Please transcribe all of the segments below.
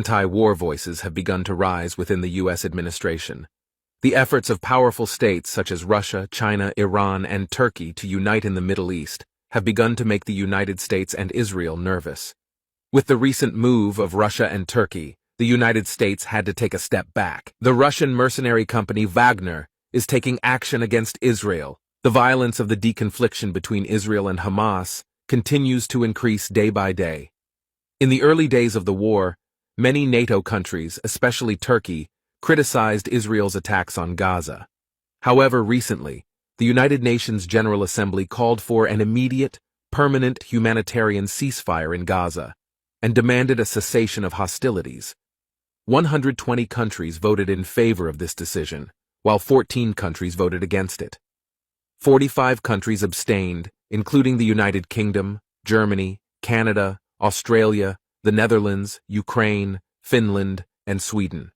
anti-war voices have begun to rise within the U.S. administration. The efforts of powerful states such as Russia, China, Iran, and Turkey to unite in the Middle East have begun to make the United States and Israel nervous. With the recent move of Russia and Turkey, the United States had to take a step back. The Russian mercenary company Wagner is taking action against Israel. The violence of the deconfliction between Israel and Hamas continues to increase day by day. In the early days of the war, many NATO countries, especially Turkey, criticized Israel's attacks on Gaza. However, recently, the United Nations General Assembly called for an immediate, permanent humanitarian ceasefire in Gaza and demanded a cessation of hostilities. 120 countries voted in favor of this decision, while 14 countries voted against it. 45 countries abstained, including the United Kingdom, Germany, Canada, Australia, the Netherlands, Ukraine, Finland, and Sweden.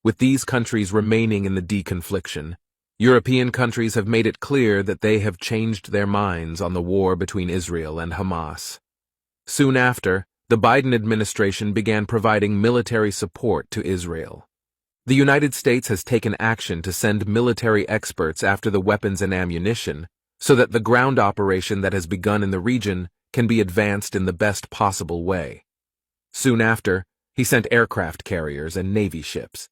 With these countries remaining in the deconfliction, European countries have made it clear that they have changed their minds on the war between Israel and Hamas. Soon after, the Biden administration began providing military support to Israel. The United States has taken action to send military experts after the weapons and ammunition so that the ground operation that has begun in the region can be advanced in the best possible way. Soon after, he sent aircraft carriers and Navy ships.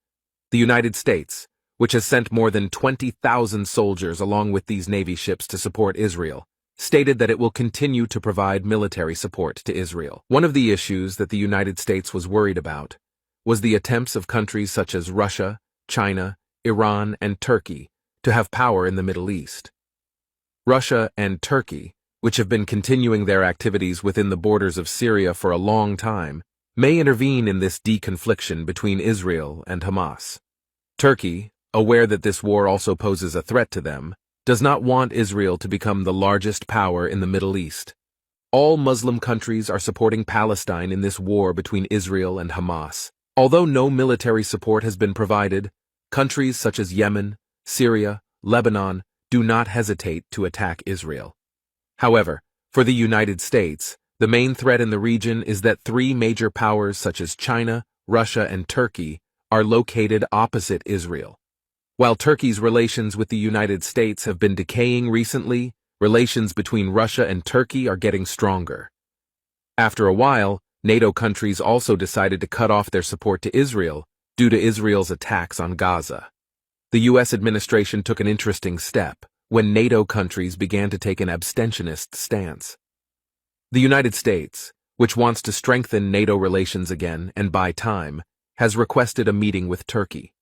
The United States, which has sent more than 20,000 soldiers along with these Navy ships to support Israel, stated that it will continue to provide military support to Israel. One of the issues that the United States was worried about was the attempts of countries such as Russia, China, Iran, and Turkey to have power in the Middle East. Russia and Turkey, which have been continuing their activities within the borders of Syria for a long time, may intervene in this deconfliction between Israel and Hamas. Turkey, aware that this war also poses a threat to them, does not want Israel to become the largest power in the Middle East. All Muslim countries are supporting Palestine in this war between Israel and Hamas. Although no military support has been provided, countries such as Yemen, Syria, Lebanon do not hesitate to attack Israel. However, for the United States, the main threat in the region is that three major powers such as China, Russia, and Turkey are located opposite Israel. While Turkey's relations with the United States have been decaying recently, relations between Russia and Turkey are getting stronger. After a while, NATO countries also decided to cut off their support to Israel due to Israel's attacks on Gaza. The U.S. administration took an interesting step when NATO countries began to take an abstentionist stance. The United States, which wants to strengthen NATO relations again and buy time, has requested a meeting with Turkey.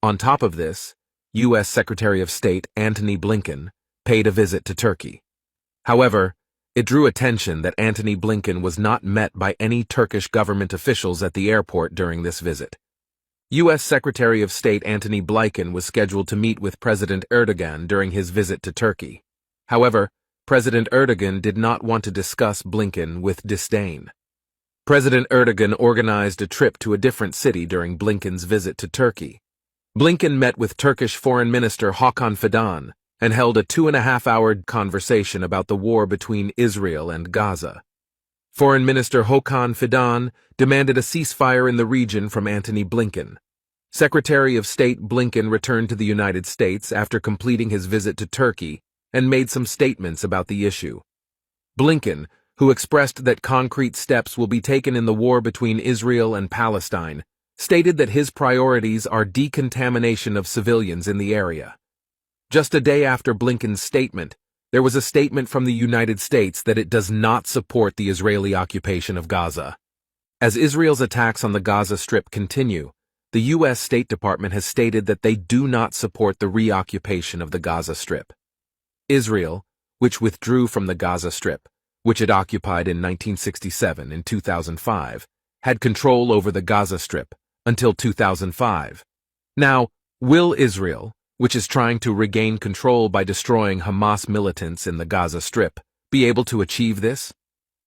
On top of this, U.S. Secretary of State Antony Blinken paid a visit to Turkey. However, it drew attention that Antony Blinken was not met by any Turkish government officials at the airport during this visit. U.S. Secretary of State Antony Blinken was scheduled to meet with President Erdogan during his visit to Turkey. However, President Erdogan did not want to discuss Blinken with disdain. President Erdogan organized a trip to a different city during Blinken's visit to Turkey. Blinken met with Turkish Foreign Minister Hakan Fidan and held a 2.5-hour conversation about the war between Israel and Gaza. Foreign Minister Hakan Fidan demanded a ceasefire in the region from Antony Blinken. Secretary of State Blinken returned to the United States after completing his visit to Turkey and made some statements about the issue. Blinken, who expressed that concrete steps will be taken in the war between Israel and Palestine, stated that his priorities are decontamination of civilians in the area. Just a day after Blinken's statement, there was a statement from the United States that it does not support the Israeli occupation of Gaza. As Israel's attacks on the Gaza Strip continue, the U.S. State Department has stated that they do not support the reoccupation of the Gaza Strip. Israel, which withdrew from the Gaza Strip, which it occupied in 1967 and 2005, had control over the Gaza Strip until 2005. Now, will Israel, which is trying to regain control by destroying Hamas militants in the Gaza Strip, be able to achieve this?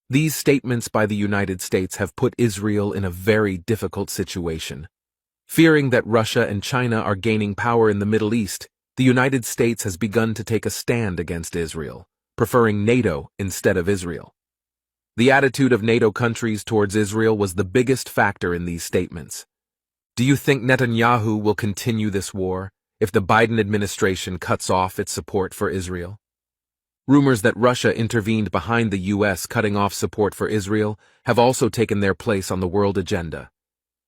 These statements by the United States have put Israel in a very difficult situation. Fearing that Russia and China are gaining power in the Middle East, the United States has begun to take a stand against Israel, preferring NATO instead of Israel. The attitude of NATO countries towards Israel was the biggest factor in these statements. Do you think Netanyahu will continue this war if the Biden administration cuts off its support for Israel? Rumors that Russia intervened behind the U.S. cutting off support for Israel have also taken their place on the world agenda.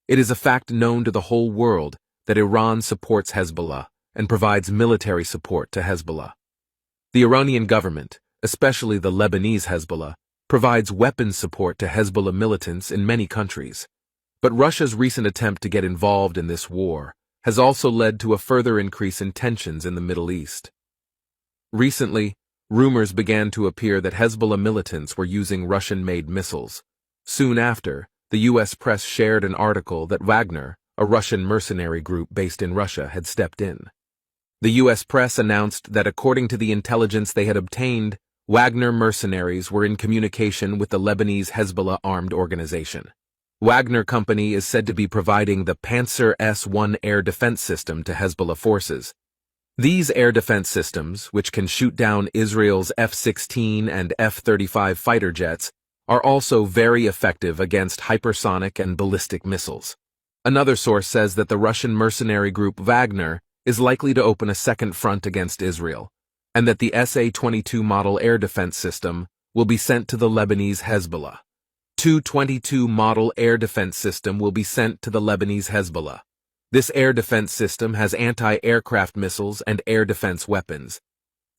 It is a fact known to the whole world that Iran supports Hezbollah and provides military support to Hezbollah. The Iranian government, especially the Lebanese Hezbollah, provides weapons support to Hezbollah militants in many countries. But Russia's recent attempt to get involved in this war has also led to a further increase in tensions in the Middle East. Recently, rumors began to appear that Hezbollah militants were using Russian-made missiles. Soon after, the U.S. press shared an article that Wagner, a Russian mercenary group based in Russia, had stepped in. The U.S. press announced that according to the intelligence they had obtained, Wagner mercenaries were in communication with the Lebanese Hezbollah armed organization. Wagner Company is said to be providing the Panzer S-1 air defense system to Hezbollah forces. These air defense systems, which can shoot down Israel's F-16 and F-35 fighter jets, are also very effective against hypersonic and ballistic missiles. Another source says that the Russian mercenary group Wagner is likely to open a second front against Israel, and that the SA-22 model air defense system will be sent to the Lebanese Hezbollah. Tu-22 model air defense system will be sent to the Lebanese Hezbollah. This air defense system has anti-aircraft missiles and air defense weapons.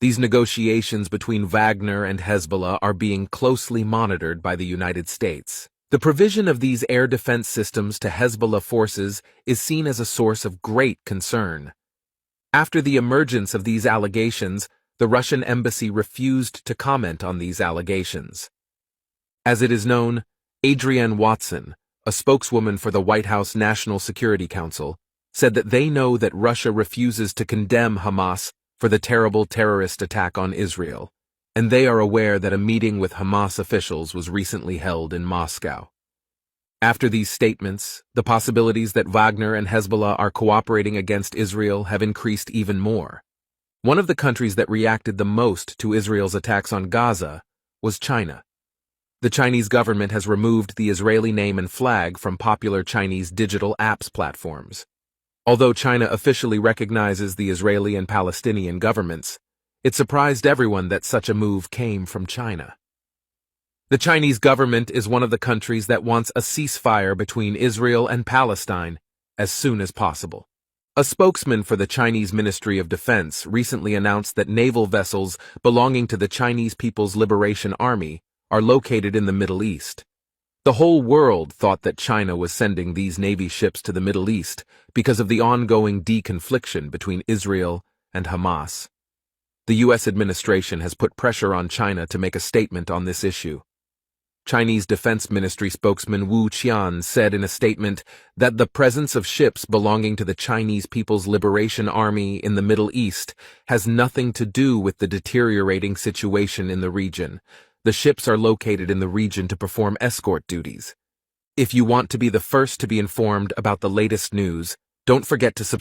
These negotiations between Wagner and Hezbollah are being closely monitored by the United States. The provision of these air defense systems to Hezbollah forces is seen as a source of great concern. After the emergence of these allegations, the Russian embassy refused to comment on these allegations. As it is known, Adrienne Watson, a spokeswoman for the White House National Security Council, said that they know that Russia refuses to condemn Hamas for the terrible terrorist attack on Israel, and they are aware that a meeting with Hamas officials was recently held in Moscow. After these statements, the possibilities that Wagner and Hezbollah are cooperating against Israel have increased even more. One of the countries that reacted the most to Israel's attacks on Gaza was China. The Chinese government has removed the Israeli name and flag from popular Chinese digital apps platforms. Although China officially recognizes the Israeli and Palestinian governments, it surprised everyone that such a move came from China. The Chinese government is one of the countries that wants a ceasefire between Israel and Palestine as soon as possible. A spokesman for the Chinese Ministry of Defense recently announced that naval vessels belonging to the Chinese People's Liberation Army are located in the Middle East. The whole world thought that China was sending these Navy ships to the Middle East because of the ongoing deconfliction between Israel and Hamas. The U.S. administration has put pressure on China to make a statement on this issue. Chinese Defense Ministry spokesman Wu Qian said in a statement that the presence of ships belonging to the Chinese People's Liberation Army in the Middle East has nothing to do with the deteriorating situation in the region. The ships are located in the region to perform escort duties. If you want to be the first to be informed about the latest news, don't forget to subscribe.